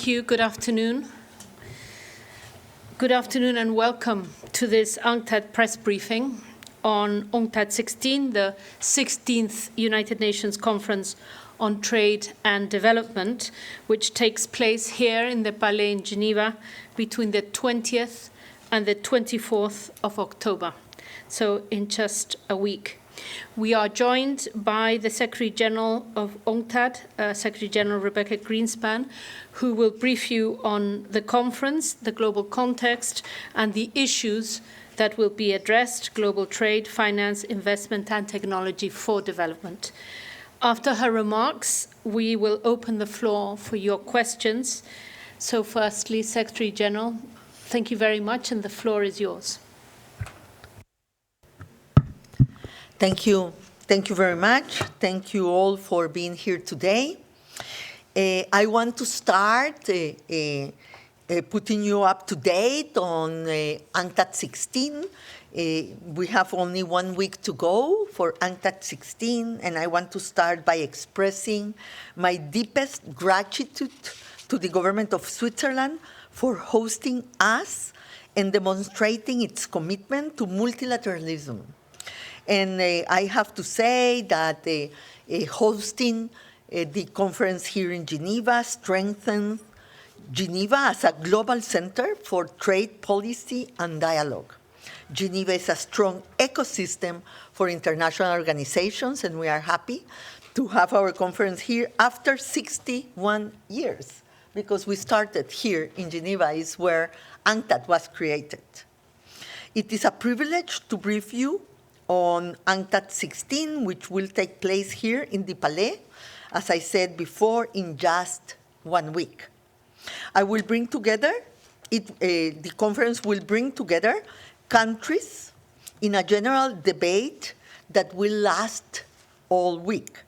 Thank you. Good afternoon. Good afternoon and welcome to this UNCTAD press briefing on UNCTAD 16, the 16th United Nations Conference on Trade and Development, which takes place here in the Palais in Geneva between the 20th and the 24th of October, so in just a week. We are joined by the Secretary General of UNCTAD, Secretary General Rebeca Grynspan, who will brief you on the conference, the global context, and the issues that will be addressed: global trade, finance, investment, and technology for development. After her remarks, we will open the floor for your questions. So firstly, Secretary General, thank you very much, and the floor is yours. Thank you. Thank you very much. Thank you all for being here today. I want to start putting you up to date on UNCTAD 16. We have only 1 week to go for UNCTAD 16, and I want to start by expressing my deepest gratitude to the government of Switzerland for hosting us and demonstrating its commitment to multilateralism. And I have to say that hosting the conference here in Geneva strengthens Geneva as a global center for trade policy and dialogue. Geneva is a strong ecosystem for international organizations, and we are happy to have our conference here after 61 years, because we started here in Geneva, is where UNCTAD was created. It is a privilege to brief you on UNCTAD 16, which will take place here in the Palais, as I said before, in just 1 week. I will bring together, the conference will bring together countries in a general debate that will last all week.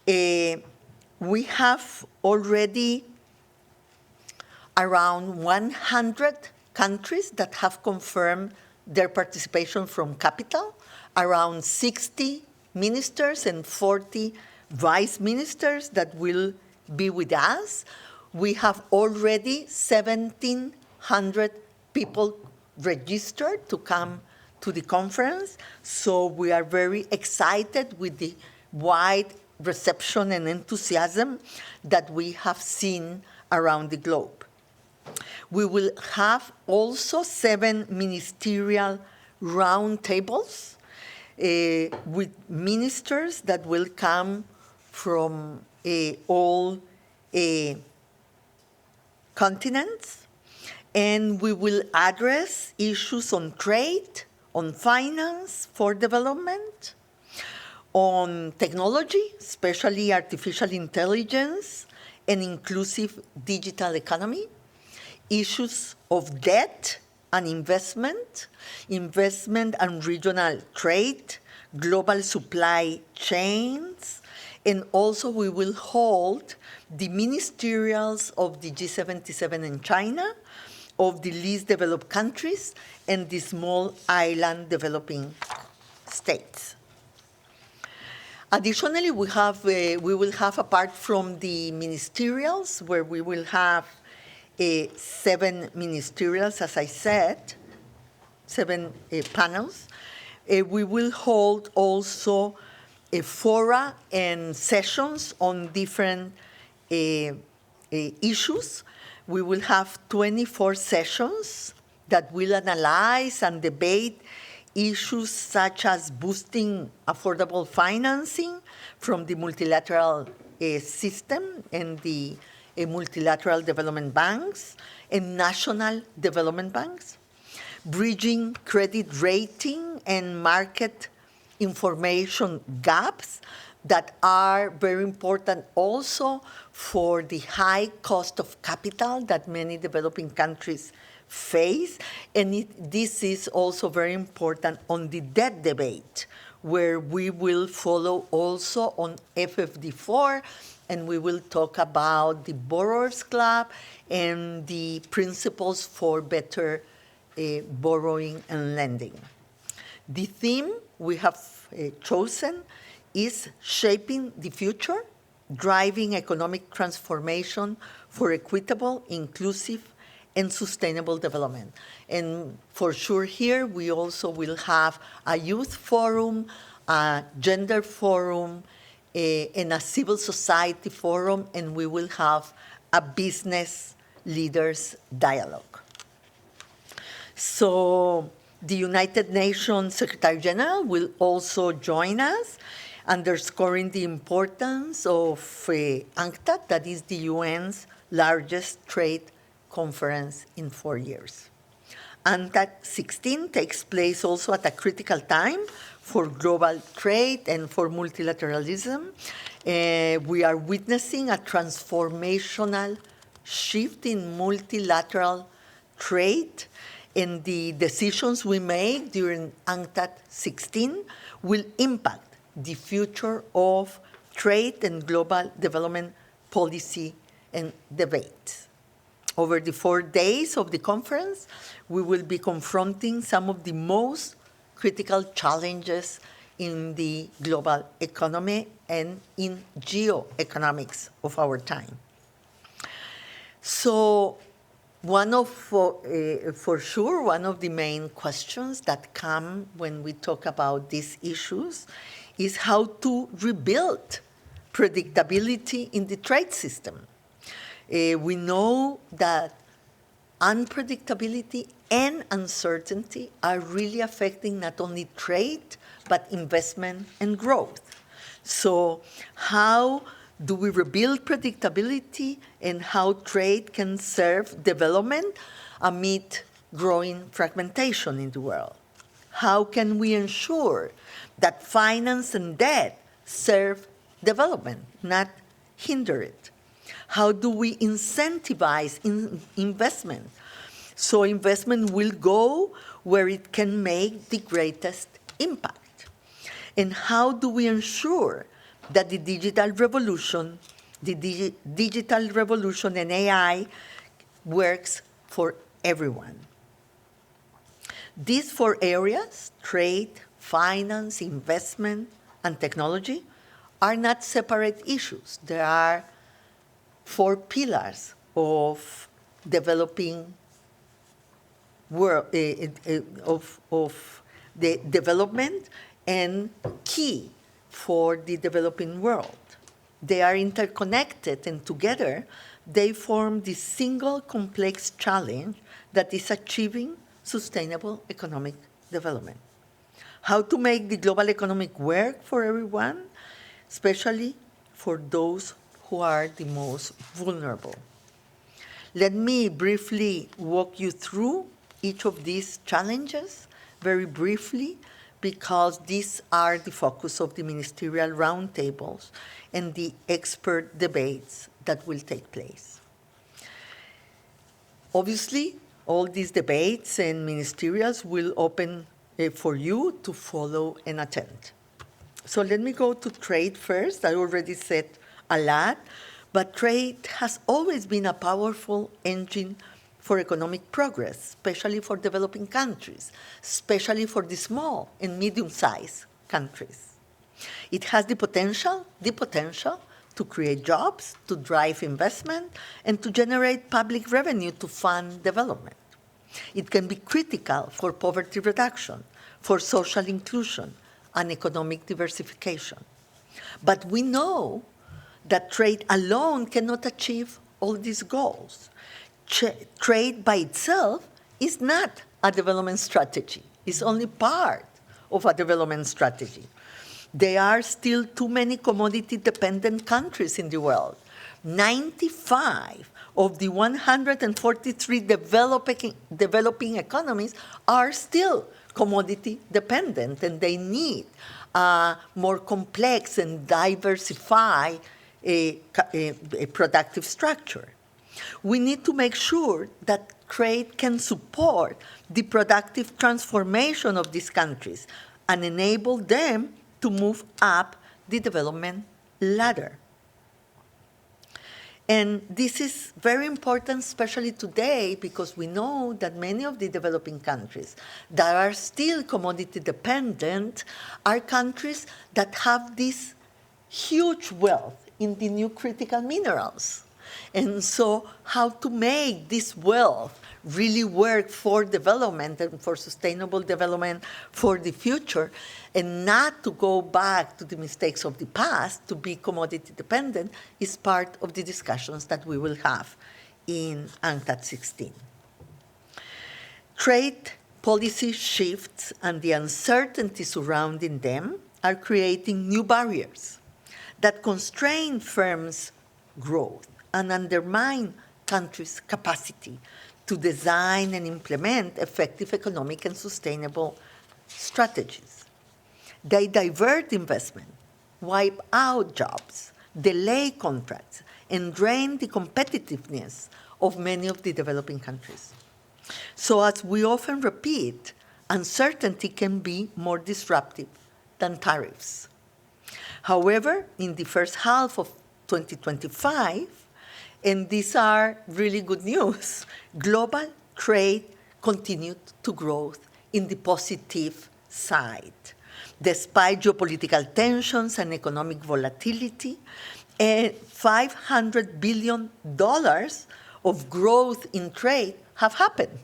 We have already around 100 countries that have confirmed their participation from capital, around 60 ministers and 40 vice ministers that will be with us. We have already 1,700 people registered to come to the conference, so we are very excited with the wide reception and enthusiasm that we have seen around the globe. We will have also 7 ministerial roundtables with ministers that will come from all continents, and we will address issues on trade, on finance for development, on technology, especially artificial intelligence and inclusive digital economy, issues of debt and investment, investment and regional trade, global supply chains, and also we will hold the ministerials of the G77 in China, of the least developed countries, and the small island developing states. Additionally, we will have, apart from the ministerials, where we will have 7 ministerials, as I said, 7 panels. We will hold also fora and sessions on different issues. We will have 24 sessions that will analyze and debate issues such as boosting affordable financing from the multilateral system and the multilateral development banks and national development banks, bridging credit rating and market information gaps that are very important also for the high cost of capital that many developing countries face. And this is also very important on the debt debate, where we will follow also on FFD4, and we will talk about the Borrowers Club and the principles for better borrowing and lending. The theme we have chosen is shaping the future, driving economic transformation for equitable, inclusive, and sustainable development. And for sure here, we also will have a youth forum, a gender forum, and a civil society forum, and we will have a business leaders dialogue. So the United Nations Secretary General will also join us, underscoring the importance of UNCTAD, that is the UN's largest trade conference in 4 years. UNCTAD 16 takes place also at a critical time for global trade and for multilateralism. We are witnessing a transformational shift in multilateral trade, and the decisions we make during UNCTAD 16 will impact the future of trade and global development policy and debate. Over the 4 days of the conference, we will be confronting some of the most critical challenges in the global economy and in geoeconomics of our time. So for sure, one of the main questions that come when we talk about these issues is how to rebuild predictability in the trade system. We know that unpredictability and uncertainty are really affecting not only trade, but investment and growth. So how do we rebuild predictability and how trade can serve development amid growing fragmentation in the world? How can we ensure that finance and debt serve development, not hinder it? How do we incentivize investment so investment will go where it can make the greatest impact? And how do we ensure that the digital revolution and AI works for everyone? These 4 areas, trade, finance, investment, and technology, are not separate issues. There are 4 pillars of developing world, of the development and key for the developing world. They are interconnected, and together they form the single complex challenge that is achieving sustainable economic development. How to make the global economic work for everyone, especially for those who are the most vulnerable. Let me briefly walk you through each of these challenges very briefly, because these are the focus of the ministerial roundtables and the expert debates that will take place. Obviously, all these debates and ministerials will open for you to follow and attend. So let me go to trade first. I already said a lot, but trade has always been a powerful engine for economic progress, especially for developing countries, especially for the small and medium-sized countries. It has the potential to create jobs, to drive investment, and to generate public revenue to fund development. It can be critical for poverty reduction, for social inclusion, and economic diversification. But we know that trade alone cannot achieve all these goals. Trade by itself is not a development strategy. It's only part of a development strategy. There are still too many commodity-dependent countries in the world. 95 of the 143 developing economies are still commodity-dependent, and they need a more complex and diversified productive structure. We need to make sure that trade can support the productive transformation of these countries and enable them to move up the development ladder. And this is very important, especially today, because we know that many of the developing countries that are still commodity dependent are countries that have this huge wealth in the new critical minerals. And so how to make this wealth really work for development and for sustainable development for the future, and not to go back to the mistakes of the past, to be commodity dependent, is part of the discussions that we will have in UNCTAD 16. Trade policy shifts and the uncertainty surrounding them are creating new barriers that constrain firms' growth and undermine countries' capacity to design and implement effective economic and sustainable strategies. They divert investment, wipe out jobs, delay contracts, and drain the competitiveness of many of the developing countries. So as we often repeat, uncertainty can be more disruptive than tariffs. However, in the first half of 2025, and these are really good news, global trade continued to grow in the positive side. Despite geopolitical tensions and economic volatility, $500 billion of growth in trade have happened.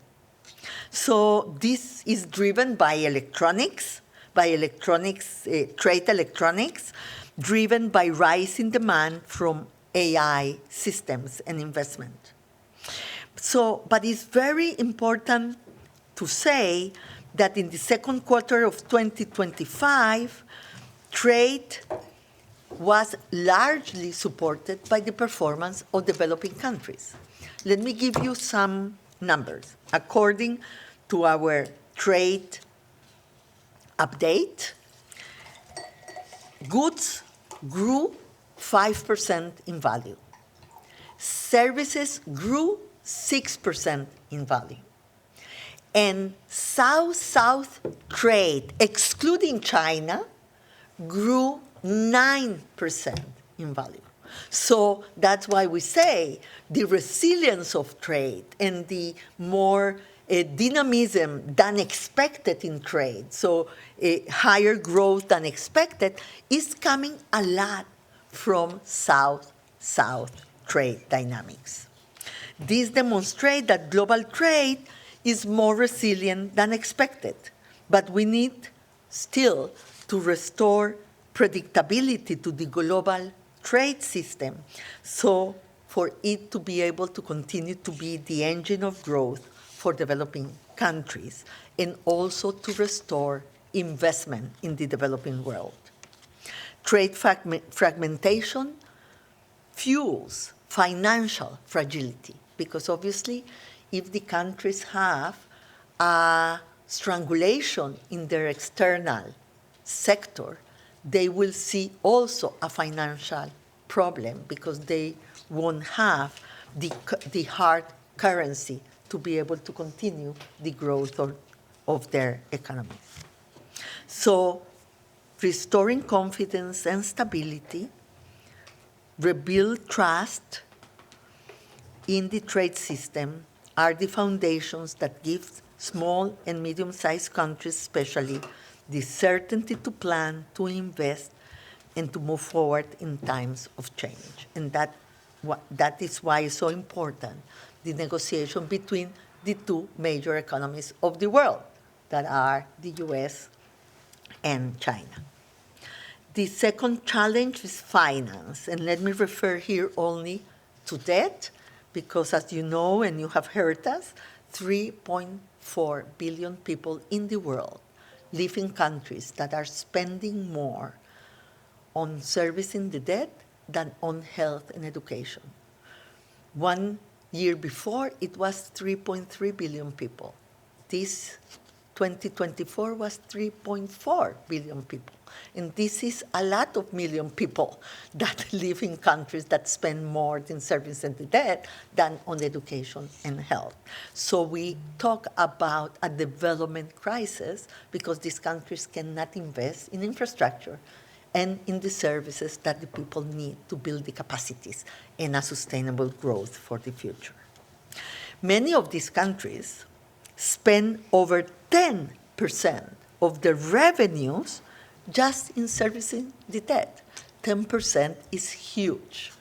So this is driven by electronics, trade electronics, driven by rising demand from AI systems and investment. So, but it's very important to say that in the second quarter of 2025, trade was largely supported by the performance of developing countries. Let me give you some numbers. According to our trade update, goods grew 5% in value. Services grew 6% in value. And South-South trade, excluding China, grew 9% in value. So that's why we say the resilience of trade and the more dynamism than expected in trade, so higher growth than expected, is coming a lot from South-South trade dynamics. This demonstrates that global trade is more resilient than expected, but we need still to restore predictability to the global trade system, so for it to be able to continue to be the engine of growth for developing countries, and also to restore investment in the developing world. Trade fragmentation fuels financial fragility, because obviously if the countries have a strangulation in their external sector, they will see also a financial problem because they won't have the hard currency to be able to continue the growth of their economy. So restoring confidence and stability, rebuild trust in the trade system are the foundations that give small and medium-sized countries especially the certainty to plan, to invest, and to move forward in times of change. And that is why it's so important, the negotiation between the two major economies of the world, that are the US and China. The second challenge is finance, and let me refer here only to debt, because as you know and you have heard us, 3.4 billion people in the world live in countries that are spending more on servicing the debt than on health and education. 1 year before, it was 3.3 billion people. This 2024 was 3.4 billion people. And this is a lot of million people that live in countries that spend more in servicing the debt than on education and health. So we talk about a development crisis because these countries cannot invest in infrastructure and in the services that the people need to build the capacities and a sustainable growth for the future. Many of these countries spend over 10% of their revenues just in servicing the debt. 10% is huge.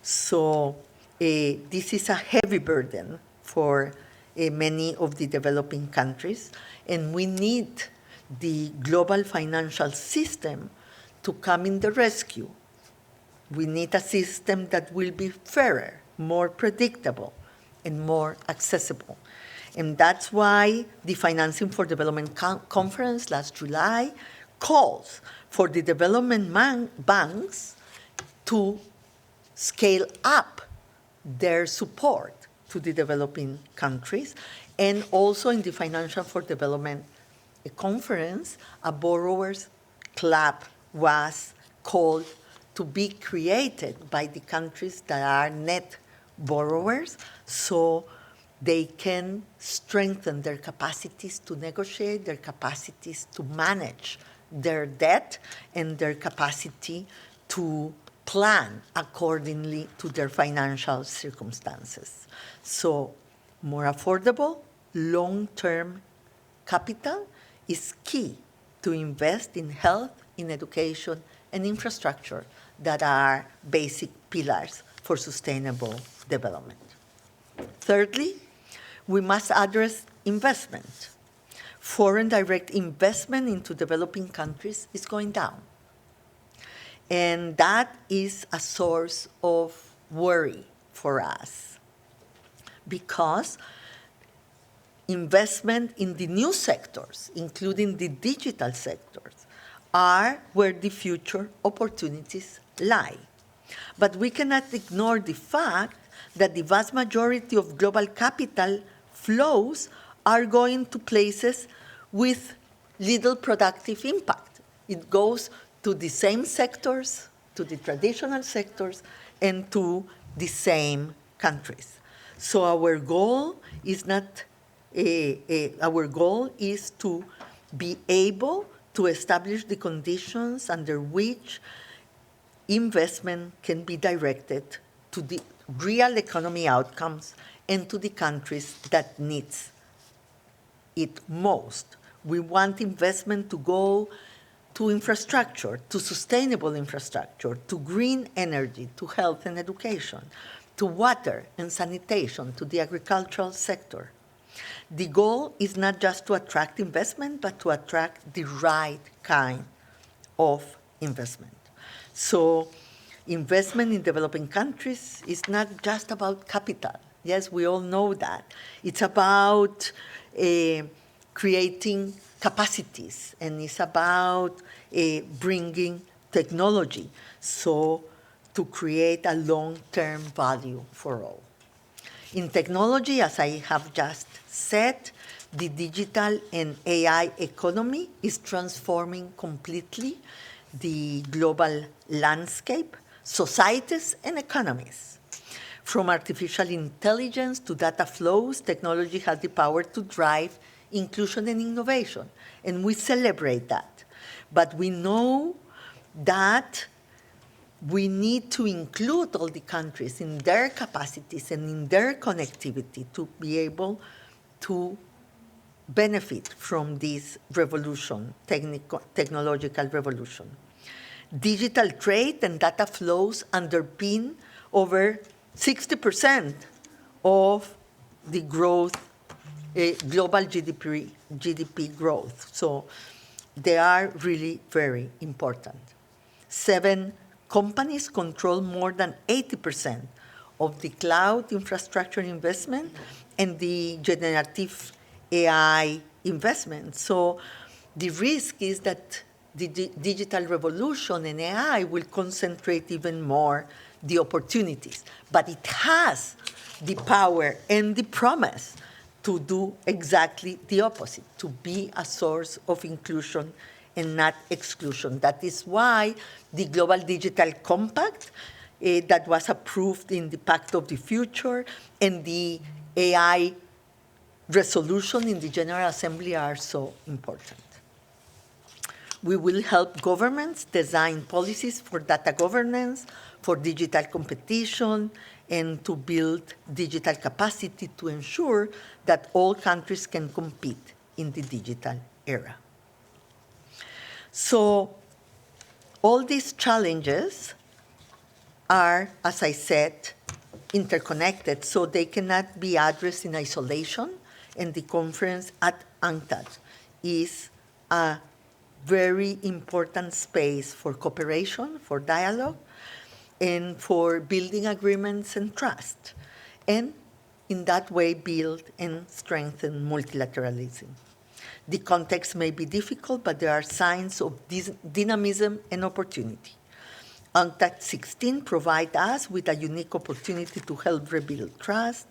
So this is a heavy burden for many of the developing countries, and we need the global financial system to come in the rescue. We need a system that will be fairer, more predictable, and more accessible. And that's why the Financing for Development Conference last July calls for the development banks to scale up their support to the developing countries. And also in the Financial for Development Conference, a borrowers club was called to be created by the countries that are net borrowers, so they can strengthen their capacities to negotiate, their capacities to manage their debt, and their capacity to plan accordingly to their financial circumstances. So more affordable, long-term capital is key to invest in health, in education, and infrastructure that are basic pillars for sustainable development. Thirdly, we must address investment. Foreign direct investment into developing countries is going down. And that is a source of worry for us because investment in the new sectors, including the digital sectors, are where the future opportunities lie. But we cannot ignore the fact that the vast majority of global capital flows are going to places with little productive impact. It goes to the same sectors, to the traditional sectors, and to the same countries. So our goal is to be able to establish the conditions under which investment can be directed to the real economy outcomes and to the countries that needs it most. We want investment to go to infrastructure, to sustainable infrastructure, to green energy, to health and education, to water and sanitation, to the agricultural sector. The goal is not just to attract investment, but to attract the right kind of investment. So investment in developing countries is not just about capital. Yes, we all know that. It's about creating capacities, and it's about bringing technology, so to create a long-term value for all. In technology, as I have just said, the digital and AI economy is transforming completely the global landscape, societies, and economies. From artificial intelligence to data flows, technology has the power to drive inclusion and innovation, and we celebrate that. But we know that we need to include all the countries in their capacities and in their connectivity to be able to benefit from this revolution, technological revolution. Digital trade and data flows underpin over 60% of the growth, global GDP growth. So they are really very important. 7 companies control more than 80% of the cloud infrastructure investment and the generative AI investment. So the risk is that the digital revolution and AI will concentrate even more the opportunities. But it has the power and the promise to do exactly the opposite, to be a source of inclusion and not exclusion. That is why the Global Digital Compact that was approved in the Pact of the Future and the AI resolution in the General Assembly are so important. We will help governments design policies for data governance, for digital competition, and to build digital capacity to ensure that all countries can compete in the digital era. So all these challenges are, as I said, interconnected, so they cannot be addressed in isolation, and the conference at UNCTAD is a very important space for cooperation, for dialogue, and for building agreements and trust, and in that way build and strengthen multilateralism. The context may be difficult, but there are signs of dynamism and opportunity. UNCTAD 16 provides us with a unique opportunity to help rebuild trust,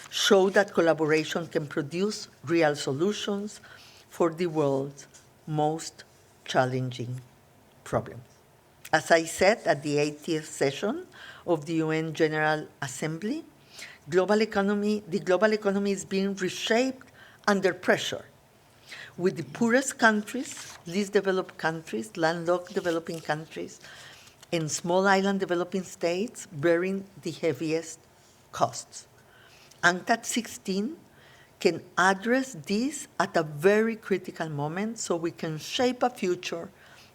show that collaboration can produce real solutions for the world's most challenging problems. As I said at the 80th session of the UN General Assembly, the global economy is being reshaped under pressure, with the poorest countries, least developed countries, landlocked developing countries, and small island developing states bearing the heaviest costs. UNCTAD 16 can address this at a very critical moment so we can shape a future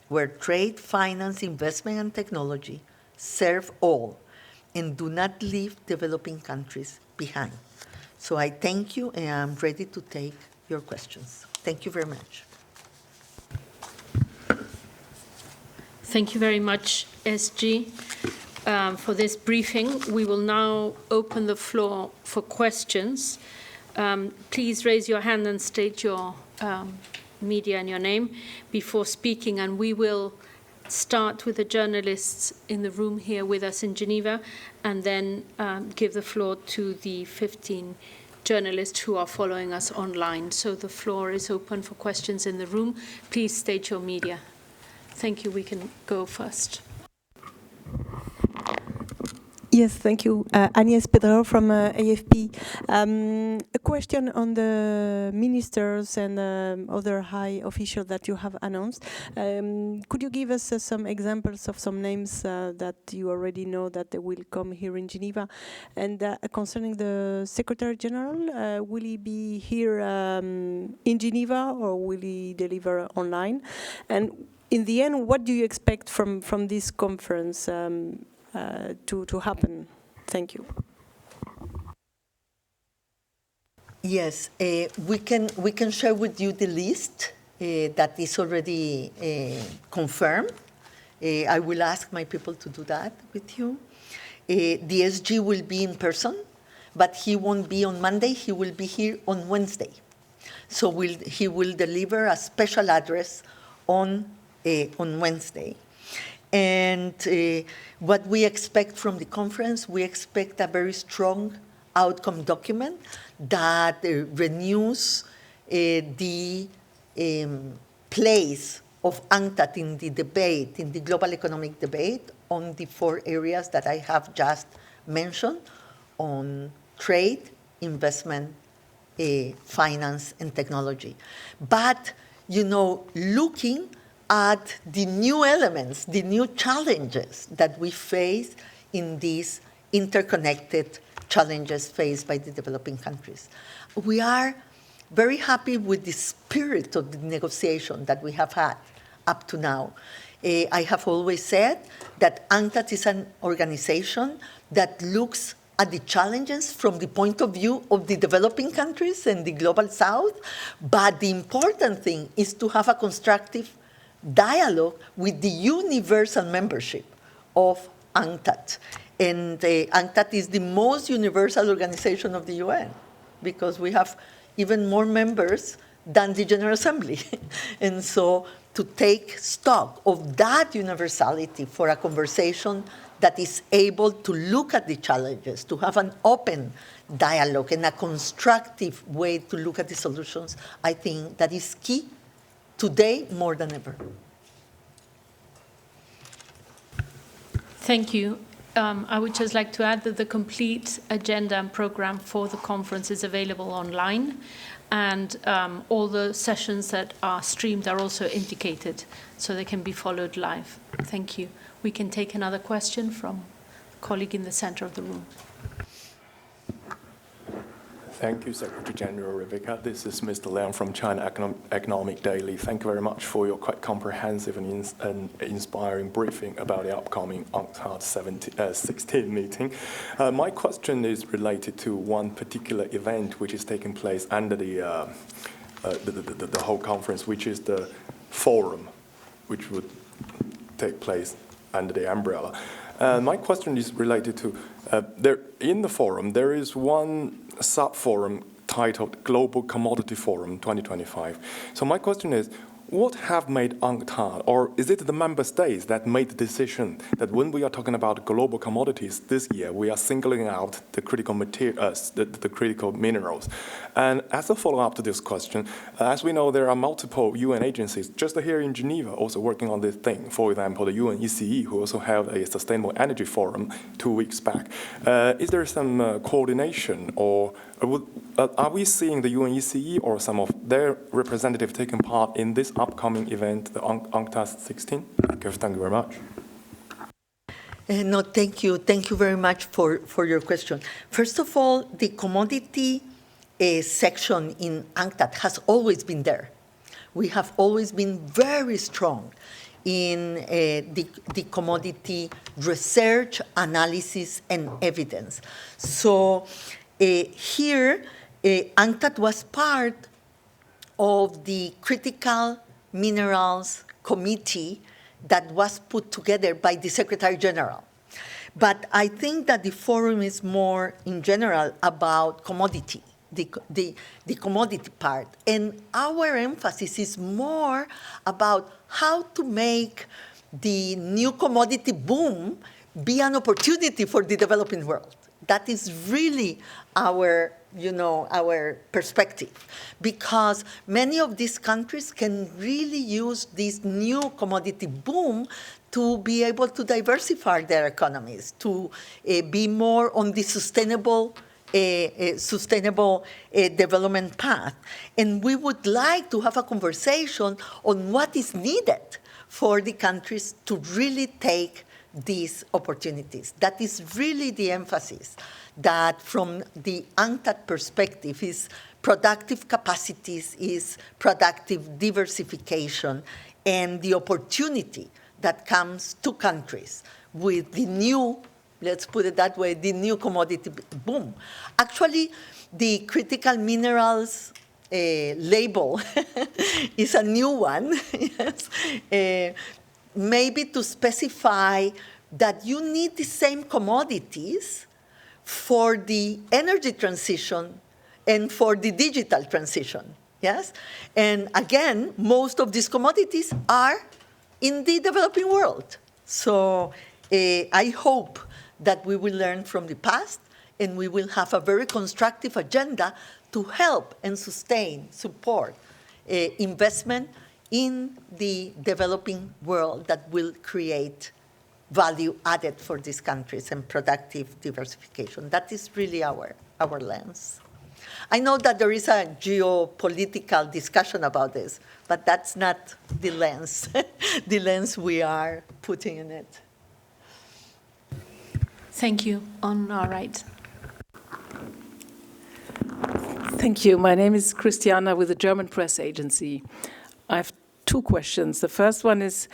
where trade, finance, investment, and technology serve all and do not leave developing countries behind. So I thank you, and I'm ready to take your questions. Thank you very much. Thank you very much, SG, for this briefing. We will now open the floor for questions. Please raise your hand and state your media and your name before speaking, and we will start with the journalists in the room here with us in Geneva, and then give the floor to the 15 journalists who are following us online. So the floor is open for questions in the room. Please state your media. Thank you. We can go first. Yes, thank you. Agnès Pedro from AFP. A question on the ministers and other high officials that you have announced. Could you give us some examples of some names that you already know that they will come here in Geneva? And concerning the Secretary General, will he be here in Geneva or will he deliver online? And in the end, what do you expect from this conference to happen? Thank you. Yes, we can share with you the list that is already confirmed. I will ask my people to do that with you. The SG will be in person, but he won't be on Monday. He will be here on Wednesday. So he will deliver a special address on Wednesday. And what we expect from the conference, we expect a very strong outcome document that renews the place of UNCTAD in the debate, in the global economic debate, on the 4 areas that I have just mentioned, on trade, investment, finance, and technology. But, looking at the new elements, the new challenges that we face in these interconnected challenges faced by the developing countries. We are very happy with the spirit of the negotiation that we have had up to now. I have always said that UNCTAD is an organization that looks at the challenges from the point of view of the developing countries and the global south, but the important thing is to have a constructive dialogue with the universal membership of UNCTAD. And UNCTAD is the most universal organization of the UN because we have even more members than the General Assembly. And so to take stock of that universality for a conversation that is able to look at the challenges, to have an open dialogue and a constructive way to look at the solutions, I think that is key today more than ever. Thank you. I would just like to add that the complete agenda and program for the conference is available online, and all the sessions that are streamed are also indicated, so they can be followed live. Thank you. We can take another question from a colleague in the center of the room. Thank you, Secretary General Rebecca. This is Mr. Liang from China Economic Daily. Thank you very much for your quite comprehensive and inspiring briefing about the upcoming UNCTAD 16 meeting. My question is related to one particular event which is taking place under the whole conference, which is the forum, which would take place under the umbrella. My question is related to, in the forum, there is one sub-forum titled Global Commodity Forum 2025. So my question is, what have made UNCTAD, or is it the member states that made the decision that when we are talking about global commodities this year, we are singling out the critical materials, the critical minerals? And as a follow-up to this question, as we know, there are multiple UN agencies just here in Geneva also working on this thing. For example, the UN ECE, who also held a Sustainable Energy Forum 2 weeks back. Is there some coordination, or are we seeing the UN ECE or some of their representatives taking part in this upcoming event, the UNCTAD 16? Thank you very much. No, thank you. Thank you very much for your question. First of all, the commodity section in UNCTAD has always been there. We have always been very strong in the commodity research, analysis, and evidence. So here, UNCTAD was part of the Critical Minerals Committee that was put together by the Secretary General. But I think that the forum is more, in general, about commodity, the commodity part. And our emphasis is more about how to make the new commodity boom be an opportunity for the developing world. That is really our perspective, because many of these countries can really use this new commodity boom to be able to diversify their economies, to be more on the sustainable development path. And we would like to have a conversation on what is needed for the countries to really take these opportunities. That is really the emphasis, that from the UNCTAD perspective is productive capacities, is productive diversification, and the opportunity that comes to countries with the new, let's put it that way, the new commodity boom. Actually, the critical minerals label is a new one, yes. Maybe to specify that you need the same commodities for the energy transition and for the digital transition, yes? And again, most of these commodities are in the developing world. So I hope that we will learn from the past and we will have a very constructive agenda to help and support investment in the developing world that will create value added for these countries and productive diversification. That is really our lens. I know that there is a geopolitical discussion about this, but that's not the lens, the lens we are putting in it. Thank you. On our right. Thank you. My name is Christiana with the German press agency. I have two questions. The first one is,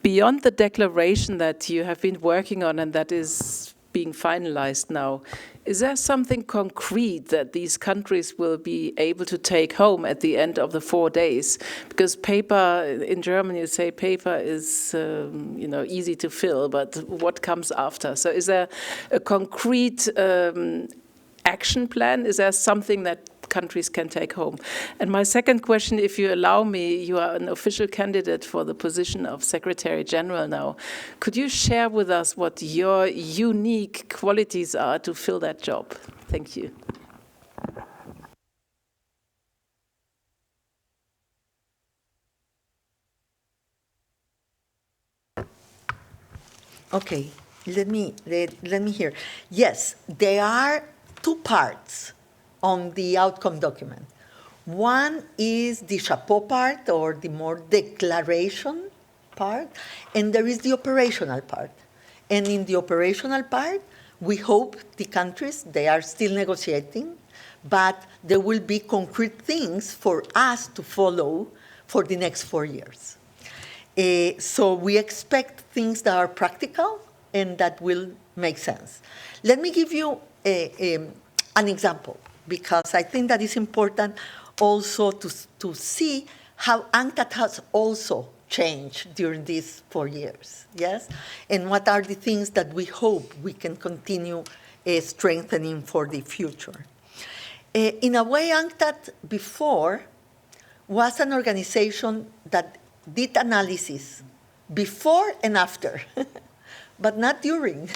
beyond the declaration that you have been working on and that is being finalized now, is there something concrete that these countries will be able to take home at the end of the 4 days? Because paper, in German you say paper is easy to fill, but what comes after? So is there a concrete action plan? Is there something that countries can take home? And my second question, if you allow me, you are an official candidate for the position of Secretary General now. Could you share with us what your unique qualities are to fill that job? Thank you. Okay, let me hear. Yes, there are two parts on the outcome document. One is the chapeau part, or the more declaration part, and there is the operational part. And in the operational part, we hope the countries, they are still negotiating, but there will be concrete things for us to follow for the next 4 years. So we expect things that are practical and that will make sense. Let me give you an example, because I think that is important also to see how UNCTAD has also changed during these 4 years, yes? And what are the things that we hope we can continue strengthening for the future. In a way, UNCTAD before was an organization that did analysis before and after, but not during.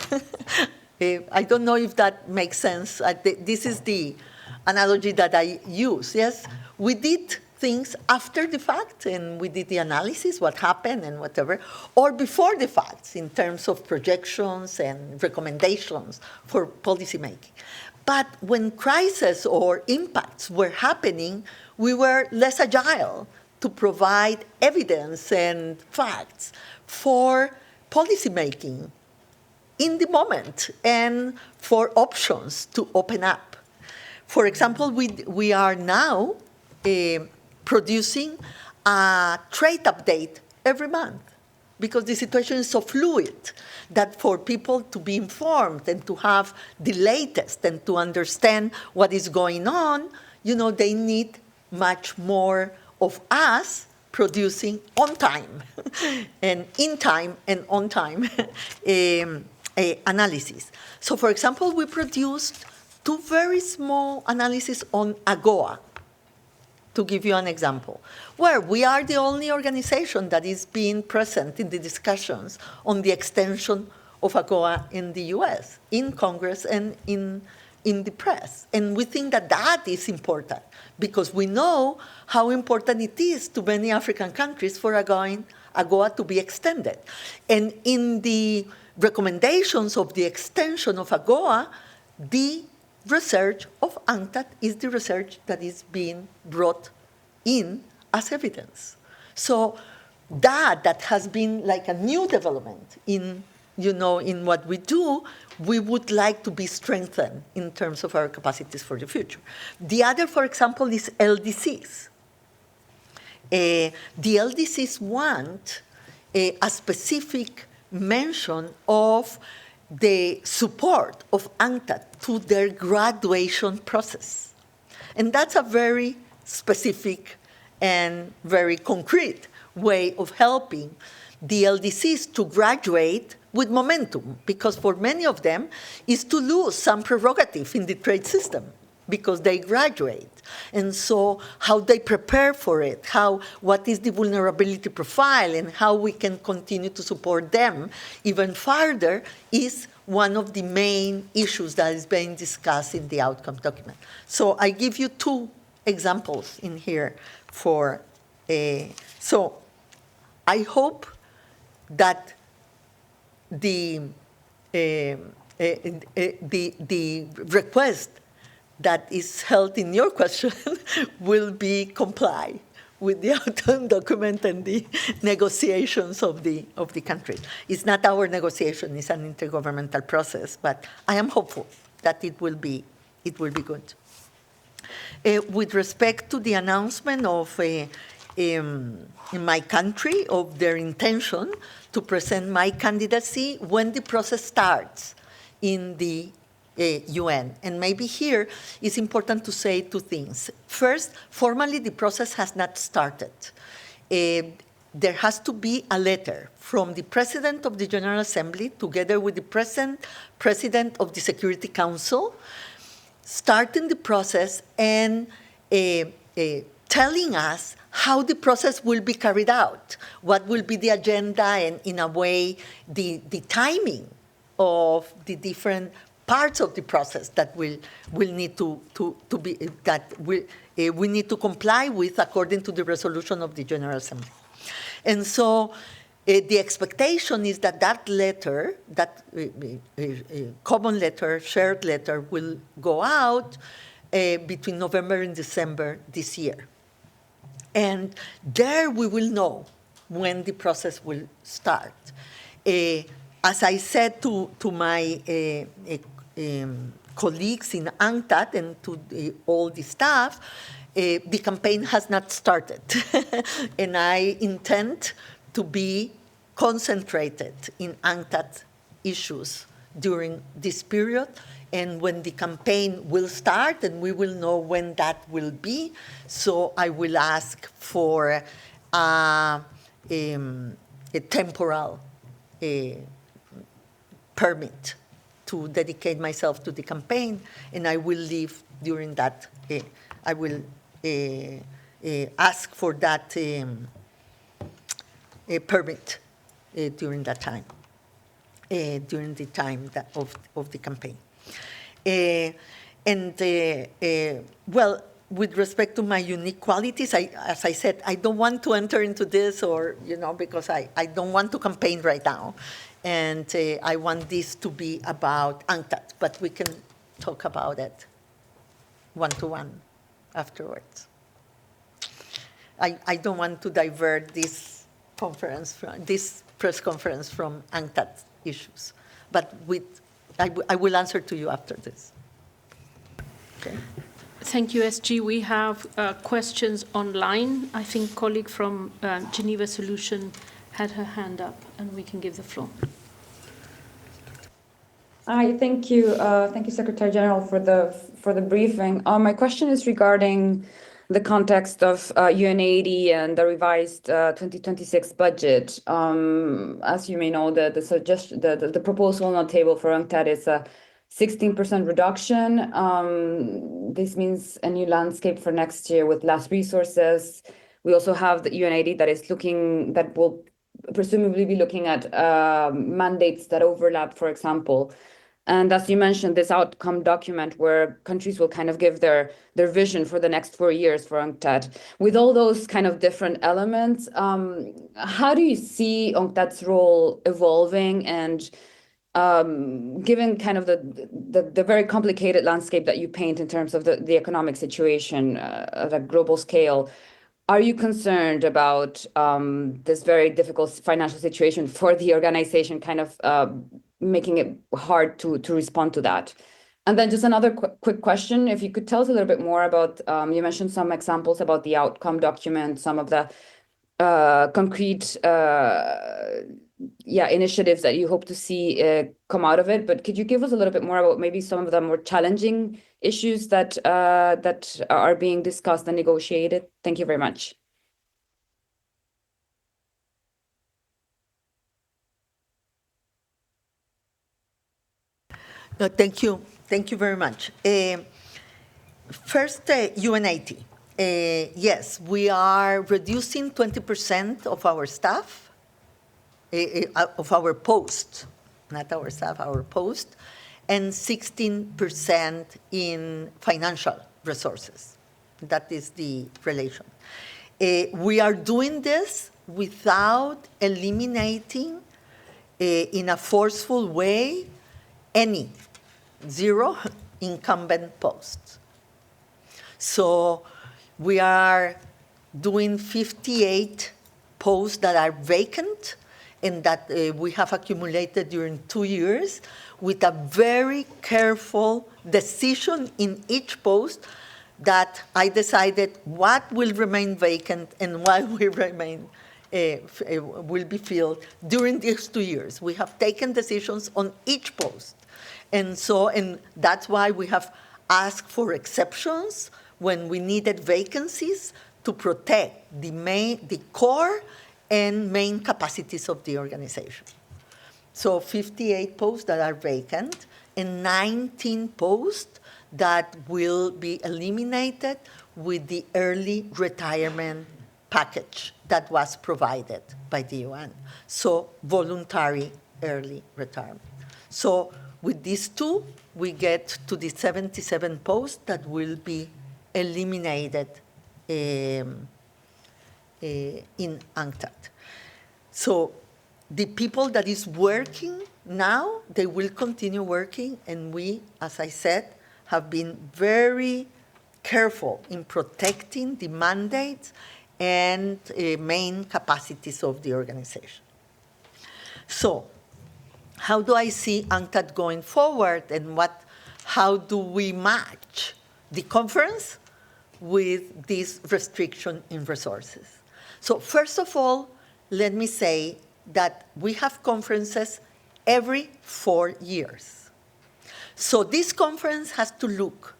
I don't know if that makes sense. This is the analogy that I use, yes? We did things after the fact, and we did the analysis, what happened and whatever, or before the facts in terms of projections and recommendations for policymaking. But when crises or impacts were happening, we were less agile to provide evidence and facts for policymaking in the moment and for options to open up. For example, we are now producing a trade update every month, because the situation is so fluid that for people to be informed and to have the latest and to understand what is going on, they need much more of us producing on time and in time and on time analysis. So for example, we produced 2 very small analyses on AGOA, to give you an example, where we are the only organization that is being present in the discussions on the extension of AGOA in the US, in Congress and in the press. And we think that that is important, because we know how important it is to many African countries for AGOA to be extended. And in the recommendations of the extension of AGOA, the research of UNCTAD is the research that is being brought in as evidence. So that has been like a new development in what we do. We would like to be strengthened in terms of our capacities for the future. The other, for example, is LDCs. The LDCs want a specific mention of the support of UNCTAD to their graduation process. And that's a very specific and very concrete way of helping the LDCs to graduate with momentum, because for many of them is to lose some prerogative in the trade system because they graduate. And so how they prepare for it, what is the vulnerability profile, and how we can continue to support them even further is one of the main issues that is being discussed in the outcome document. So I give you 2 examples in here so I hope that the request that is held in your question will be comply with the outcome document and the negotiations of the country. It's not our negotiation; it's an intergovernmental process. But I am hopeful that it will be good. With respect to the announcement of in my country of their intention to present my candidacy when the process starts in the UN. And maybe here it's important to say 2 things. First, formally the process has not started. There has to be a letter from the President of the General Assembly together with the President of the Security Council starting the process and telling us how the process will be carried out, what will be the agenda, and in a way, the timing of the different parts of the process that will need to be that we need to comply with according to the resolution of the General Assembly. And so the expectation is that letter, that common letter, shared letter, will go out between November and December this year. And there we will know when the process will start. As I said to my colleagues in UNCTAD and to all the staff, the campaign has not started. And I intend to be concentrated in UNCTAD issues during this period. And when the campaign will start, and we will know when that will be, so I will ask for a temporal permit to dedicate myself to the campaign, and I will leave during that. I will ask for that permit during that time, during the time of the campaign. Well, with respect to my unique qualities, as I said, I don't want to enter into this, or because I don't want to campaign right now, and I want this to be about UNCTAD, but we can talk about it one-to-one afterwards. I don't want to divert this press conference from UNCTAD issues, but I will answer to you after this. Okay. Thank you, SG. We have questions online. I think colleague from Geneva Solution had her hand up, and we can give the floor. Hi, thank you. Thank you, Secretary General, for the briefing. My question is regarding the context of UN80 and the revised 2026 budget. As you may know, the proposal on the table for UNCTAD is a 16% reduction. This means a new landscape for next year with less resources. We also have the UN80 that will presumably be looking at mandates that overlap, for example. And as you mentioned, this outcome document where countries will kind of give their vision for the next 4 years for UNCTAD. With all those kind of different elements, how do you see UNCTAD's role evolving? And given kind of the very complicated landscape that you paint in terms of the economic situation at a global scale, are you concerned about this very difficult financial situation for the organization kind of making it hard to respond to that? And then just another quick question, if you could tell us a little bit more about, you mentioned some examples about the outcome document, some of the concrete initiatives that you hope to see come out of it, but could you give us a little bit more about maybe some of the more challenging issues that are being discussed and negotiated? Thank you very much. No, thank you. Thank you very much. First, UN80. Yes, we are reducing 20% of our staff, of our post, not our staff, our post, and 16% in financial resources. That is the relation. We are doing this without eliminating, in a forceful way, any zero incumbent posts. So we are doing 58 posts that are vacant and that we have accumulated during 2 years, with a very careful decision in each post that I decided what will remain vacant and what will remain will be filled during these 2 years. We have taken decisions on each post. And that's why we have asked for exceptions when we needed vacancies to protect the core and main capacities of the organization. So 58 posts that are vacant and 19 posts that will be eliminated with the early retirement package that was provided by the UN. So voluntary early retirement. So with these two, we get to the 77 posts that will be eliminated in UNCTAD. So the people that is working now, they will continue working, and we, as I said, have been very careful in protecting the mandates and main capacities of the organization. So how do I see UNCTAD going forward, and how do we match the conference with this restriction in resources? So first of all, let me say that we have conferences every 4 years. So this conference has to look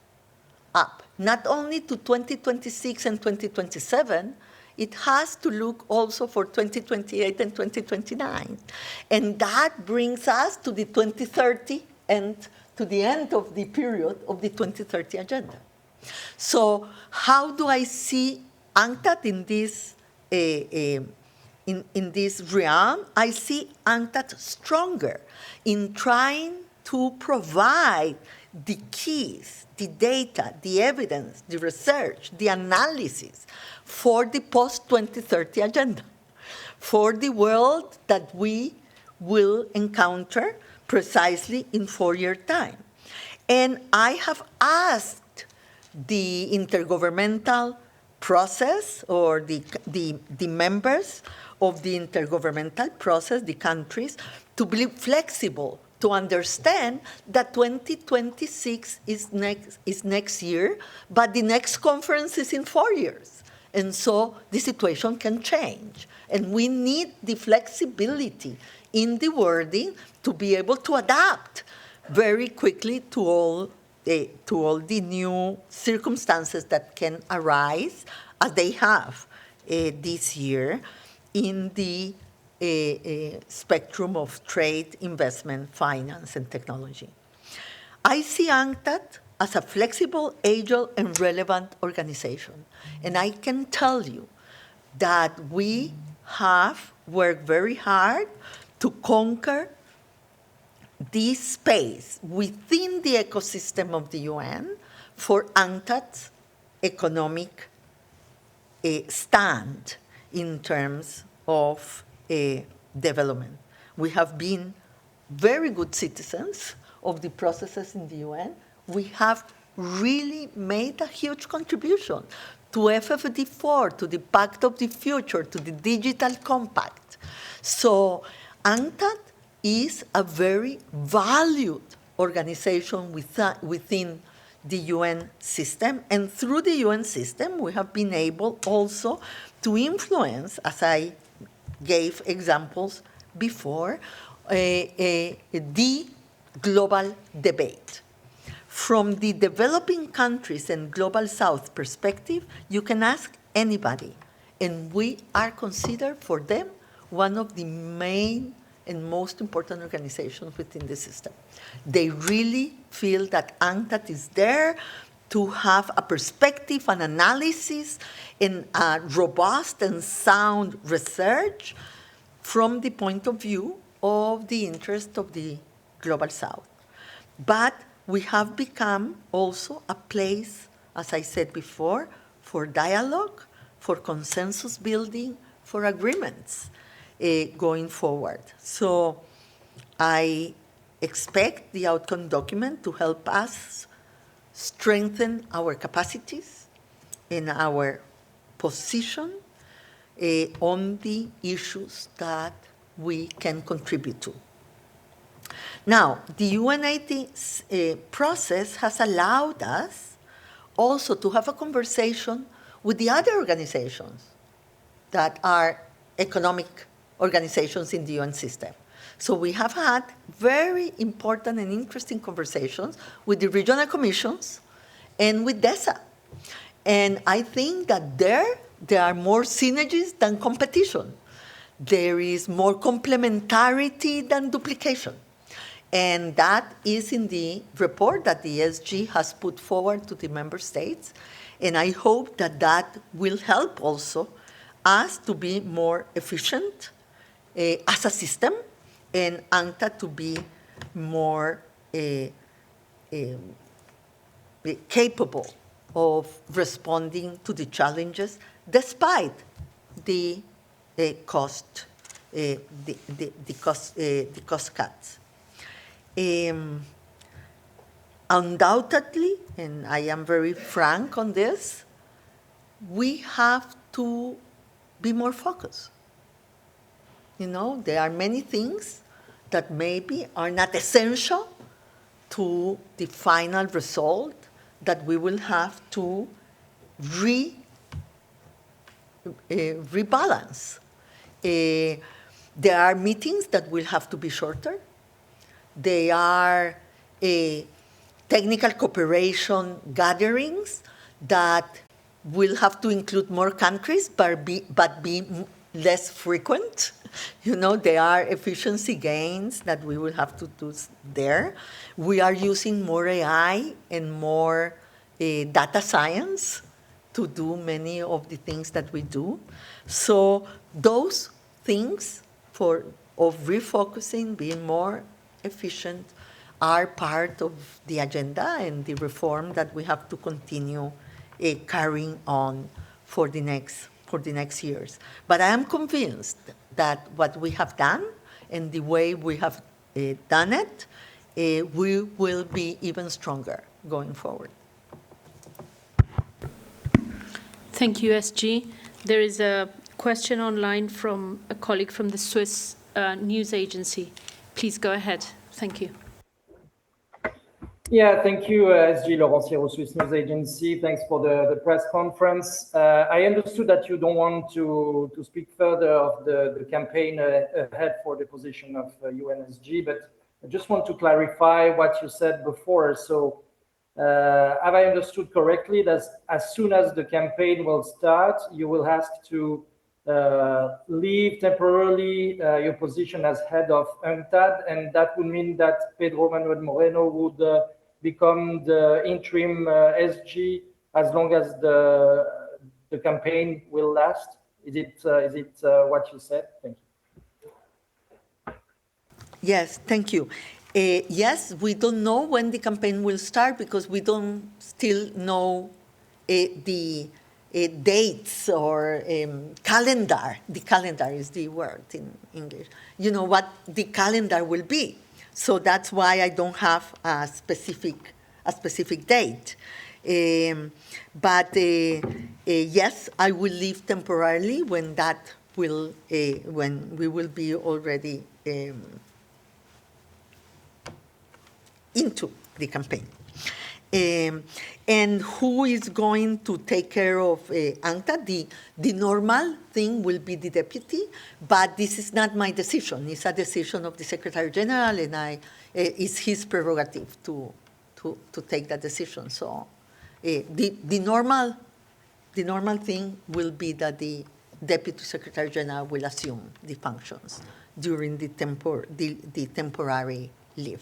up, not only to 2026 and 2027, it has to look also for 2028 and 2029. And that brings us to the 2030 and to the end of the period of the 2030 agenda. So how do I see UNCTAD in this in this realm? I see UNCTAD stronger in trying to provide the keys, the data, the evidence, the research, the analysis for the post-2030 agenda, for the world that we will encounter precisely in 4-year time. And I have asked the intergovernmental process, or the members of the intergovernmental process, the countries, to be flexible, to understand that 2026 is next year, but the next conference is in 4 years. And so the situation can change. And we need the flexibility in the wording to be able to adapt very quickly to all the new circumstances that can arise, as they have this year, in the spectrum of trade, investment, finance, and technology. I see UNCTAD as a flexible, agile, and relevant organization. And I can tell you that we have worked very hard to conquer this space within the ecosystem of the UN for UNCTAD's economic stand in terms of development. We have been very good citizens of the processes in the UN. We have really made a huge contribution to FFD4, to the Pact of the Future, to the Digital Compact. So UNCTAD is a very valued organization within the UN system. And through the UN system, we have been able also to influence, as I gave examples before, the global debate. From the developing countries and global south perspective, you can ask anybody, and we are considered for them one of the main and most important organizations within the system. They really feel that UNCTAD is there to have a perspective, an analysis, and a robust and sound research from the point of view of the interest of the global south. But we have become also a place, as I said before, for dialogue, for consensus building, for agreements going forward. So I expect the outcome document to help us strengthen our capacities and our position on the issues that we can contribute to. Now, the UN80 process has allowed us also to have a conversation with the other organizations that are economic organizations in the UN system. So we have had very important and interesting conversations with the regional commissions and with DESA. And I think that there are more synergies than competition. There is more complementarity than duplication. And that is in the report that the ESG has put forward to the member states. And I hope that that will help also us to be more efficient as a system, and UNCTAD to be more capable of responding to the challenges despite the cost cuts. Undoubtedly, and I am very frank on this, we have to be more focused. You know, there are many things that maybe are not essential to the final result that we will have to rebalance. There are meetings that will have to be shorter. They are technical cooperation gatherings that will have to include more countries, but be less frequent. You know, there are efficiency gains that we will have to do there. We are using more AI and more data science to do many of the things that we do. So those things of refocusing, being more efficient, are part of the agenda and the reform that we have to continue carrying on for the next years. But I am convinced that what we have done and the way we have done it, we will be even stronger going forward. Thank you, SG. There is a question online from a colleague from the Swiss news agency. Please go ahead. Thank you. Yeah, thank you, SG Laurentiero, Swiss News Agency. Thanks for the press conference. I understood that you don't want to speak further of the campaign ahead for the position of UNSG, but I just want to clarify what you said before. So have I understood correctly that as soon as the campaign will start, you will ask to leave temporarily your position as head of UNCTAD, and that would mean that Pedro Manuel Moreno would become the interim SG as long as the campaign will last? Is it what you said? Thank you. Yes, thank you. Yes, we don't know when the campaign will start because we don't still know the dates or calendar. The calendar is the word in English. You know what the calendar will be. So that's why I don't have a specific date. But yes, I will leave temporarily when we will be already into the campaign. And who is going to take care of UNCTAD? The normal thing will be the deputy, but this is not my decision. It's a decision of the Secretary General, and it's his prerogative to take that decision. So the normal thing will be that the Deputy Secretary General will assume the functions during the temporary leave.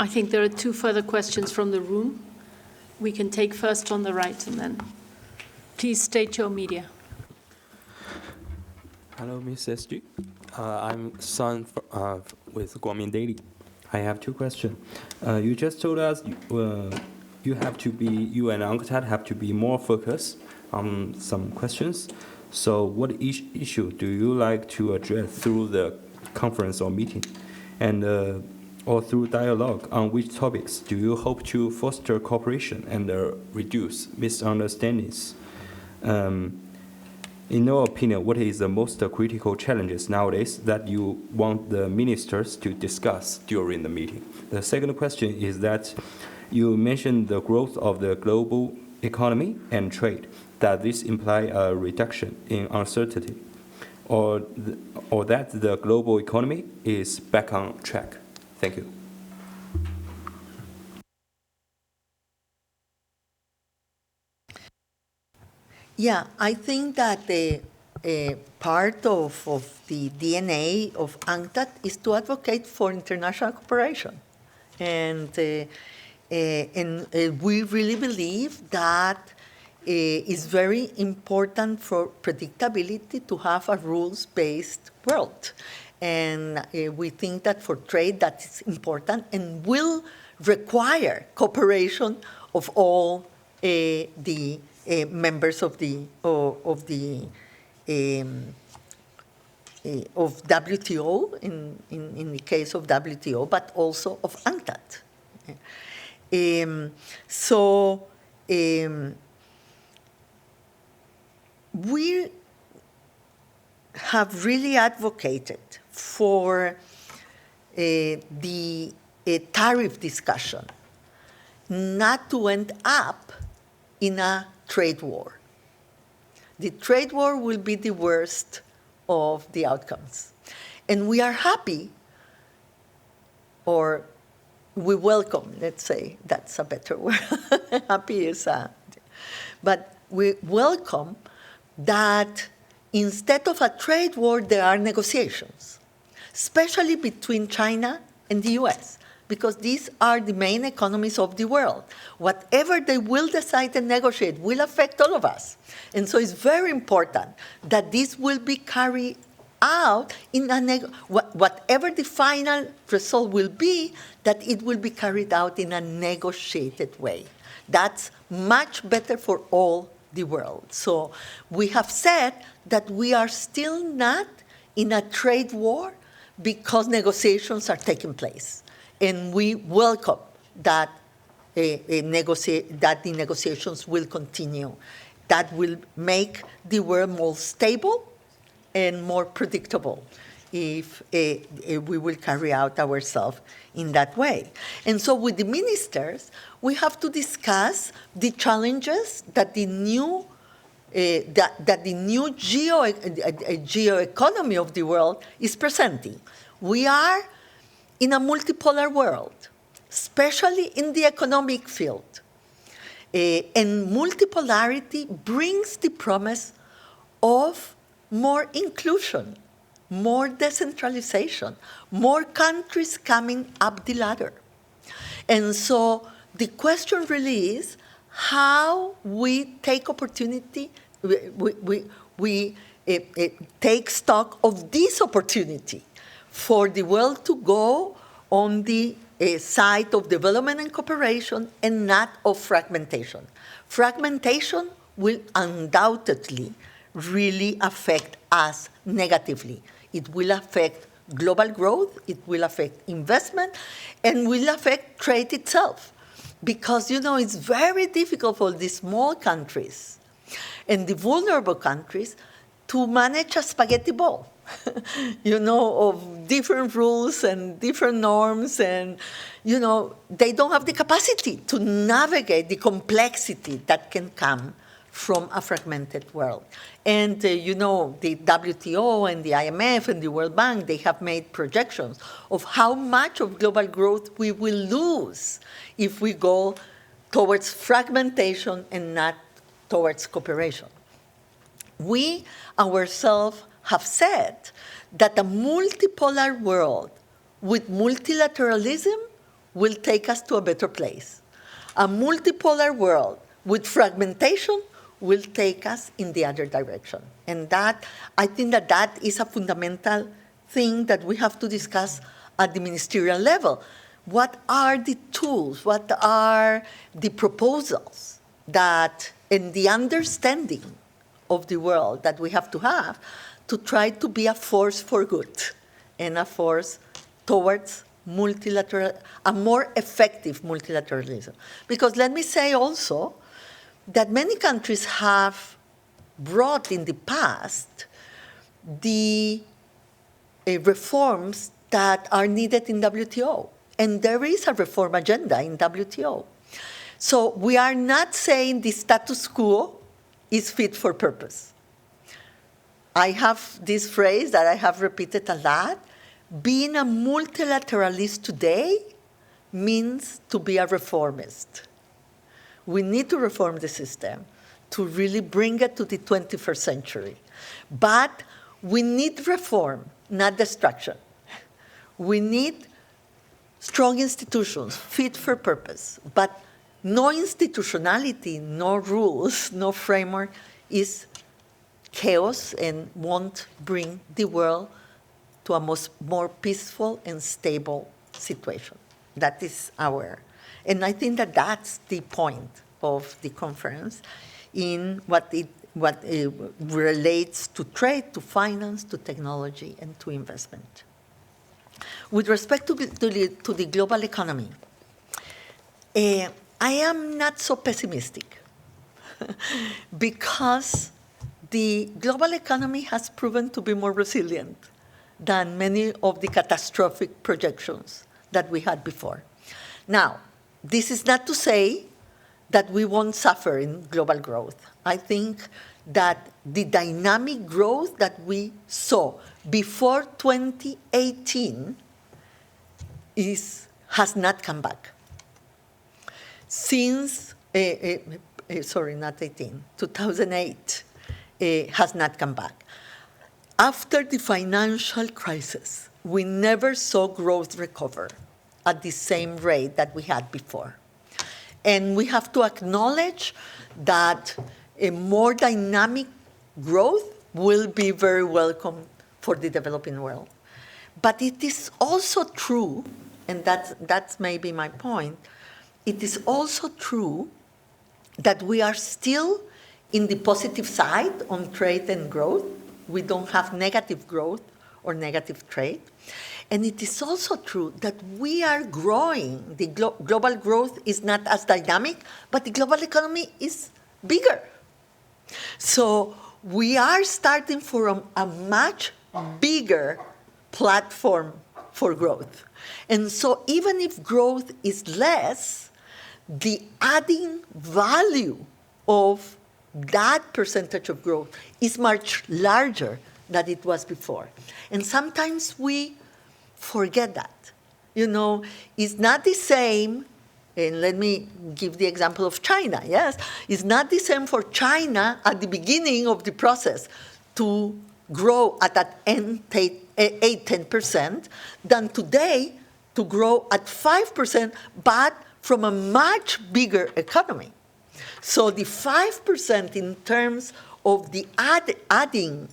I think there are two further questions from the room. We can take first on the right and then please state your media. Hello, Ms. SG. I'm Sun with Guangming Daily. I have two questions. You just told us you and UNCTAD have to be more focused on some questions. So what issue do you like to address through the conference or meeting? And or through dialogue, on which topics do you hope to foster cooperation and reduce misunderstandings? In your opinion, what is the most critical challenges nowadays that you want the ministers to discuss during the meeting? The second question is that you mentioned the growth of the global economy and trade. Does this imply a reduction in uncertainty, or that the global economy is back on track? Thank you. Yeah, I think that part of the DNA of UNCTAD is to advocate for international cooperation. And we really believe that it's very important for predictability to have a rules-based world. And we think that for trade that is important and will require cooperation of all the members of WTO in the case of WTO, but also of UNCTAD. We have really advocated for the tariff discussion not to end up in a trade war. The trade war will be the worst of the outcomes. And we are happy, or we welcome, let's say, that's a better word. Happy is but we welcome that instead of a trade war, there are negotiations, especially between China and the US, because these are the main economies of the world. Whatever they will decide and negotiate will affect all of us. And so it's very important that this will be carried out in whatever the final result will be, that it will be carried out in a negotiated way. That's much better for all the world. So we have said that we are still not in a trade war because negotiations are taking place. And we welcome that, the negotiations will continue. That will make the world more stable and more predictable if we will carry out ourselves in that way. And so with the ministers, we have to discuss the challenges that the new geoeconomy of the world is presenting. We are in a multipolar world, especially in the economic field. And multipolarity brings the promise of more inclusion, more decentralization, more countries coming up the ladder. And so the question really is how we take opportunity, we take stock of this opportunity for the world to go on the side of development and cooperation and not of fragmentation. Fragmentation will undoubtedly really affect us negatively. It will affect global growth, it will affect investment, and will affect trade itself. Because, it's very difficult for the small countries and the vulnerable countries to manage a spaghetti ball, of different rules and different norms. And, they don't have the capacity to navigate the complexity that can come from a fragmented world. And, the WTO and the IMF and the World Bank, they have made projections of how much of global growth we will lose if we go towards fragmentation and not towards cooperation. We ourselves have said that a multipolar world with multilateralism will take us to a better place. A multipolar world with fragmentation will take us in the other direction. And I think that is a fundamental thing that we have to discuss at the ministerial level. What are the tools, what are the proposals and the understanding of the world that we have to try to be a force for good and a force towards a more effective multilateralism. Because let me say also that many countries have brought in the past the reforms that are needed in WTO. And there is a reform agenda in WTO. So we are not saying the status quo is fit for purpose. I have this phrase that I have repeated a lot. Being a multilateralist today means to be a reformist. We need to reform the system to really bring it to the 21st century. But we need reform, not destruction. We need strong institutions, fit for purpose. But no institutionality, no rules, no framework is chaos and won't bring the world to a more peaceful and stable situation. That is and I think that that's the point of the conference in what relates to trade, to finance, to technology, and to investment. With respect to the global economy, I am not so pessimistic because the global economy has proven to be more resilient than many of the catastrophic projections that we had before. Now, this is not to say that we won't suffer in global growth. I think that the dynamic growth that we saw before 2018 has not come back. Since, sorry, not 18, 2008 has not come back. After the financial crisis, we never saw growth recover at the same rate that we had before. And we have to acknowledge that a more dynamic growth will be very welcome for the developing world. But it is also true, and that's maybe my point, it is also true that we are still in the positive side on trade and growth. We don't have negative growth or negative trade. And it is also true that we are growing. The global growth is not as dynamic, but the global economy is bigger. So we are starting from a much bigger platform for growth. And so even if growth is less, the adding value of that percentage of growth is much larger than it was before. And sometimes we forget that. You know, it's not the same, and let me give the example of China, yes? It's not the same for China at the beginning of the process to grow at that 8-10% than today to grow at 5%, but from a much bigger economy. So the 5% in terms of the adding,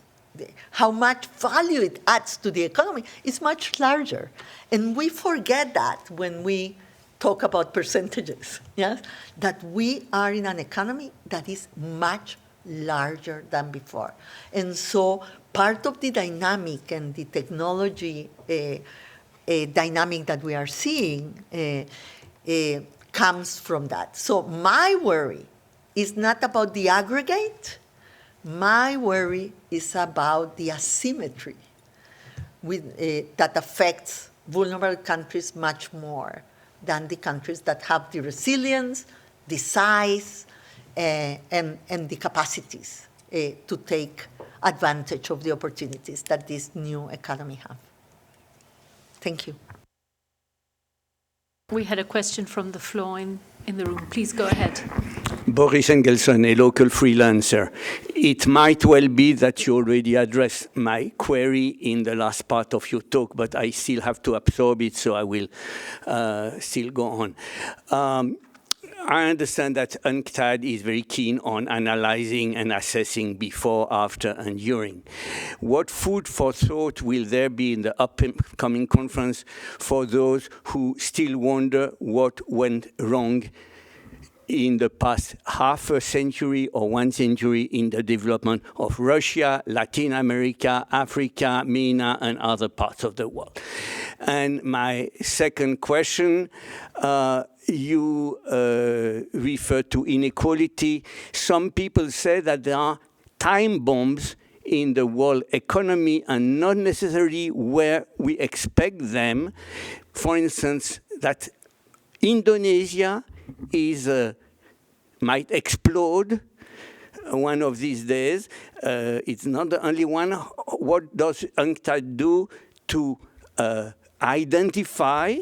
how much value it adds to the economy is much larger. And we forget that when we talk about percentages, yes? That we are in an economy that is much larger than before. And so part of the dynamic and the technology dynamic that we are seeing comes from that. So my worry is not about the aggregate. My worry is about the asymmetry that affects vulnerable countries much more than the countries that have the resilience, the size, and the capacities to take advantage of the opportunities that this new economy have. Thank you. We had a question from the floor in the room. Please go ahead. Boris Engelson, a local freelancer. It might well be that you already addressed my query in the last part of your talk, but I still have to absorb it, so I will still go on. I understand that UNCTAD is very keen on analyzing and assessing before, after, and during. What food for thought will there be in the upcoming conference for those who still wonder what went wrong in the past half a century or 1 century in the development of Russia, Latin America, Africa, MENA, and other parts of the world? And my second question, you refer to inequality. Some people say that there are time bombs in the world economy and not necessarily where we expect them. For instance, that Indonesia might explode one of these days. It's not the only one. What does UNCTAD do to identify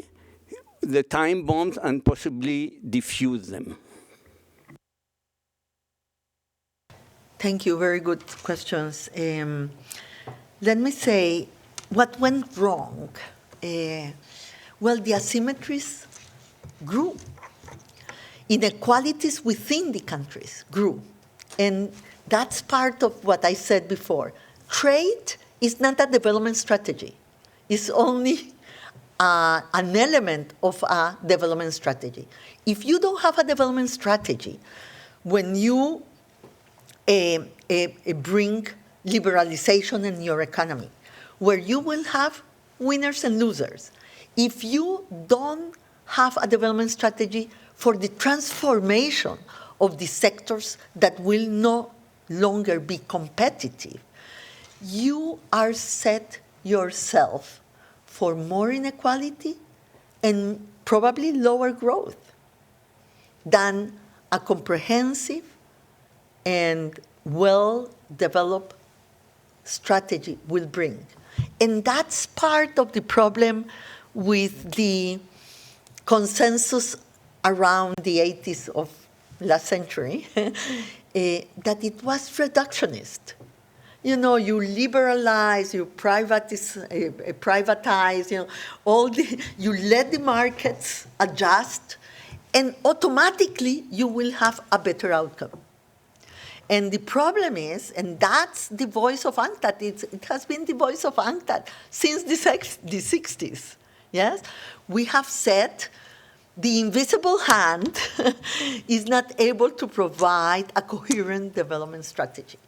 the time bombs and possibly diffuse them? Thank you. Very good questions. Let me say, what went wrong? Well, the asymmetries grew. Inequalities within the countries grew. And that's part of what I said before. Trade is not a development strategy. It's only an element of a development strategy. If you don't have a development strategy, when you bring liberalization in your economy, where you will have winners and losers, if you don't have a development strategy for the transformation of the sectors that will not longer be competitive, you are set yourself for more inequality and probably lower growth than a comprehensive and well-developed strategy will bring. And that's part of the problem with the consensus around the 80s of last century, that it was reductionist. You know, you liberalize, you privatize, you know, you let the markets adjust, and automatically you will have a better outcome. And the problem is, and that's the voice of UNCTAD, it has been the voice of UNCTAD since the 60s, yes? We have said the invisible hand is not able to provide a coherent development strategy.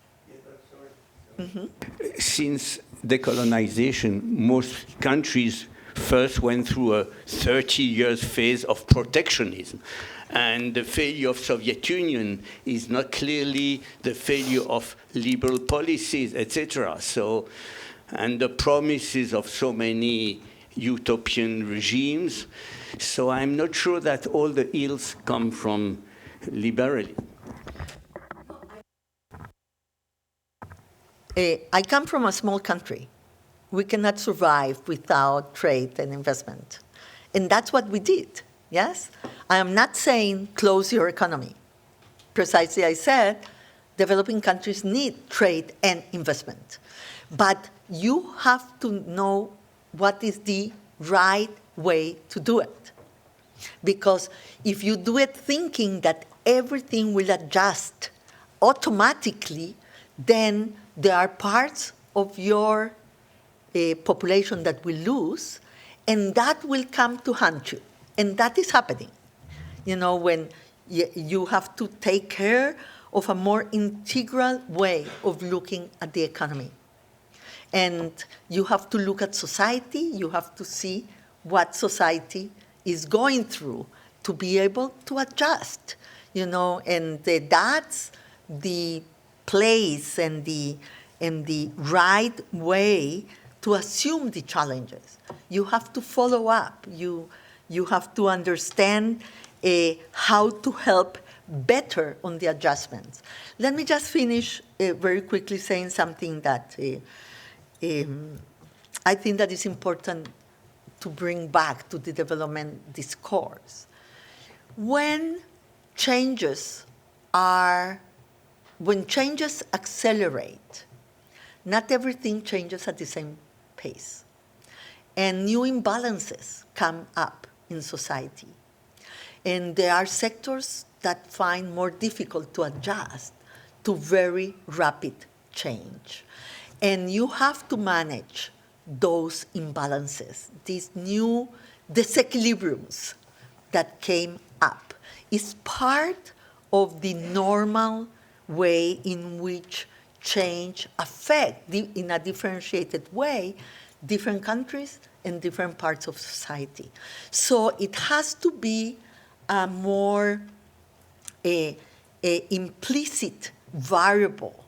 Since decolonization, most countries first went through a 30-year phase of protectionism. And the failure of Soviet Union is not clearly the failure of liberal policies, etc. So, and the promises of so many utopian regimes. So I'm not sure that all the ills come from liberalism. I come from a small country. We cannot survive without trade and investment. And that's what we did, yes? I am not saying close your economy. Precisely, I said developing countries need trade and investment. But you have to know what is the right way to do it. Because if you do it thinking that everything will adjust automatically, then there are parts of your population that will lose, and that will come to haunt you. And that is happening. You know, when you have to take care of a more integral way of looking at the economy. And you have to look at society, you have to see what society is going through to be able to adjust, you know, and that's the place and the right way to assume the challenges. You have to follow up. You have to understand how to help better on the adjustments. Let me just finish very quickly saying something that I think that is important to bring back to the development discourse. When changes accelerate, not everything changes at the same pace. And new imbalances come up in society. And there are sectors that find more difficult to adjust to very rapid change. And you have to manage those imbalances, these new disequilibriums that came up. Is part of the normal way in which change affects, in a differentiated way, different countries and different parts of society. So it has to be a more implicit variable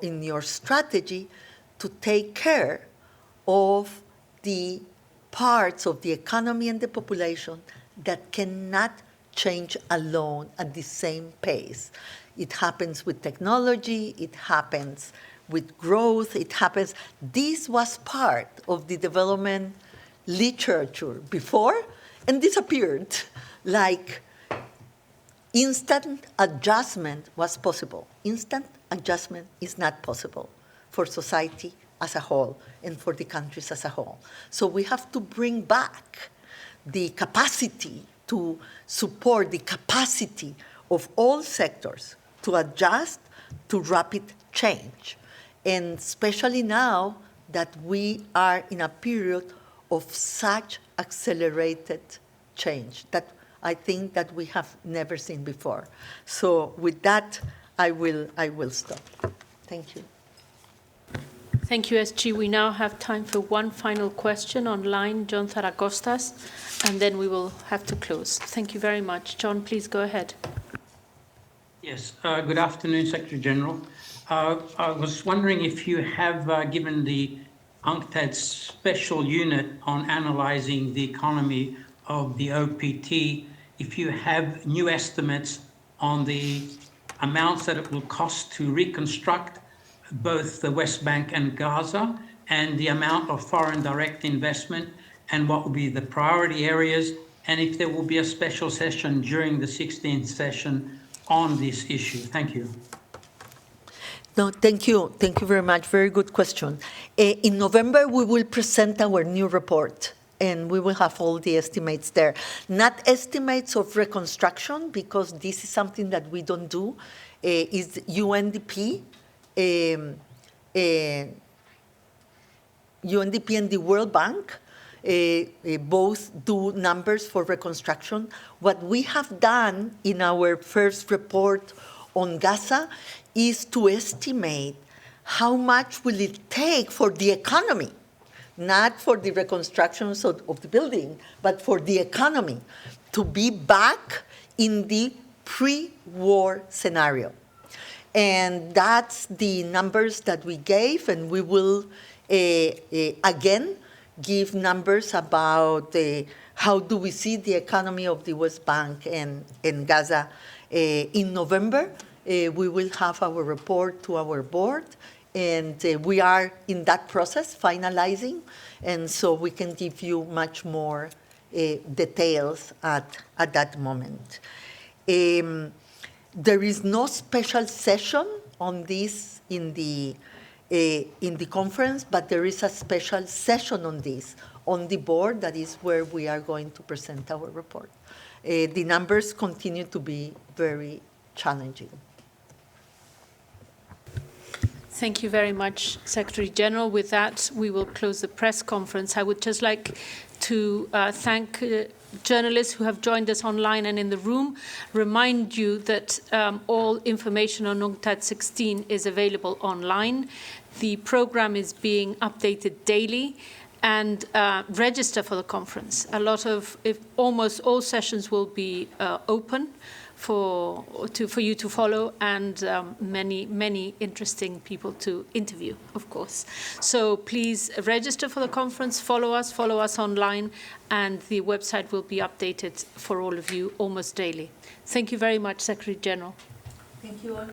in your strategy to take care of the parts of the economy and the population that cannot change alone at the same pace. It happens with technology, it happens with growth, it happens. This was part of the development literature before and disappeared. Like instant adjustment was possible. Instant adjustment is not possible for society as a whole and for the countries as a whole. So we have to bring back the capacity to support the capacity of all sectors to adjust to rapid change. And especially now that we are in a period of such accelerated change that I think that we have never seen before. So with that, I will stop. Thank you. Thank you, SG. We now have time for one final question online, John Zaragostas, and then we will have to close. Thank you very much. John, please go ahead. Yes, good afternoon, Secretary General. I was wondering if you have given the UNCTAD special unit on analyzing the economy of the OPT, if you have new estimates on the amounts that it will cost to reconstruct both the West Bank and Gaza, and the amount of foreign direct investment, and what will be the priority areas, and if there will be a special session during the 16th session on this issue. Thank you. No, thank you. Thank you very much. Very good question. In November, we will present our new report, and we will have all the estimates there. Not estimates of reconstruction, because this is something that we don't do. Is UNDP, UNDP and the World Bank both do numbers for reconstruction. What we have done in our first report on Gaza is to estimate how much will it take for the economy, not for the reconstructions of the building, but for the economy to be back in the pre-war scenario. And that's the numbers that we gave, and we will again give numbers about how do we see the economy of the West Bank and Gaza. In November, we will have our report to our board, and we are in that process, finalizing, and so we can give you much more details at that moment. There is no special session on this in the conference, but there is a special session on this on the board. That is where we are going to present our report. The numbers continue to be very challenging. Thank you very much, Secretary General. With that, we will close the press conference. I would just like to thank journalists who have joined us online and in the room. Remind you that all information on UNCTAD 16 is available online. The program is being updated daily, and register for the conference. Almost all sessions will be open for you to follow, and many interesting people to interview, of course. So please register for the conference, follow us online, and the website will be updated for all of you almost daily. Thank you very much, Secretary General. Thank you all.